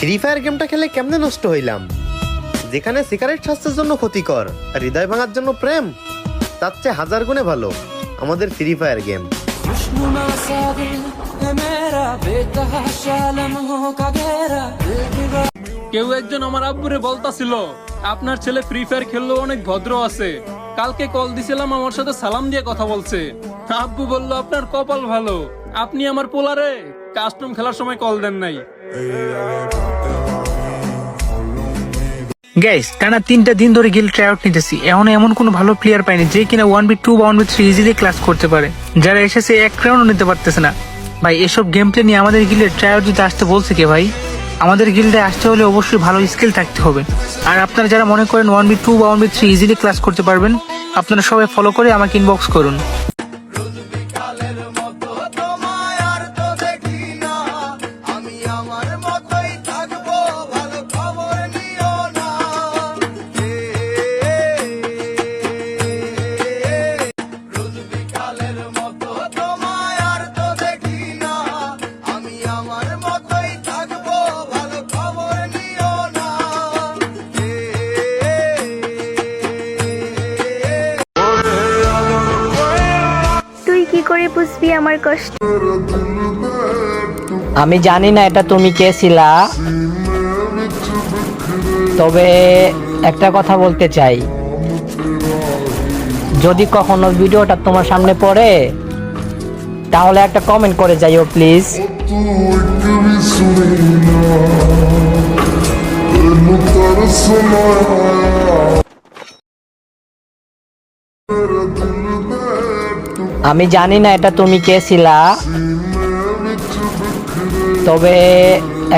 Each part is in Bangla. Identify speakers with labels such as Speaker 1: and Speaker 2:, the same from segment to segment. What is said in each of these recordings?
Speaker 1: ফ্রি ফায়ার গেমটা খেলে কেমনে নষ্ট হইলাম, যেখানে সিগারেট স্বাস্থ্যের জন্য ক্ষতিকর আর হৃদয় ভাঙার জন্য প্রেম, তার চেয়ে হাজার গুণে ভালো আমাদের ফ্রি ফায়ার গেম।
Speaker 2: কেউ একজন আমার আব্বুরে বলতাছিল আপনার ছেলে ফ্রি ফায়ার খেললেও অনেক ভদ্র আছে। কালকে কল দিছিলাম, আমার সাথে সালাম দিয়ে কথা বলছে। আব্বু বলল আপনার কপাল ভালো, আপনি আমার পোলারে কাস্টম খেলার সময় কল দেন নাই।
Speaker 3: গাইস, টানা 3টা দিন ধরে গিল্ড ট্রাইআউট নিতেছি, এখন এমন কোনো ভালো প্লেয়ার পাইনি যে কিনা 1v2 বা 1v3 ইজিলি ক্লাস করতে পারে। যারা এসেছে এক রাউন্ডও নিতে পারতেছে না। ভাই এসব গেম প্লে নিয়ে আমাদের গিল্ডে ট্রাইআউট দিতে আসতে বলছে কে ভাই? আমাদের গিল্ডে আসতে হলে অবশ্যই ভালো স্কিল থাকতে হবে। আর আপনারা যারা মনে করেন 1v2 বা 1v3 ইজিলি ক্লাস করতে পারবেন, আপনারা সবাই ফলো করে আমাকে ইনবক্স করুন।
Speaker 4: কি করে বুঝবি আমার কষ্ট?
Speaker 5: আমি জানি না এটা তুমি কে ছিলা, তবে একটা কথা বলতে চাই, যদি কখনো ভিডিওটা তোমার সামনে পড়ে তাহলে একটা কমেন্ট করে যাইও প্লিজ। আমি জানি না এটা তুমি কে ছিলা, তবে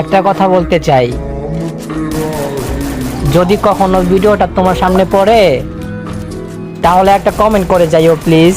Speaker 5: একটা কথা বলতে চাই, যদি কখনো ভিডিওটা তোমার সামনে পড়ে তাহলে একটা কমেন্ট করে যাইও প্লিজ।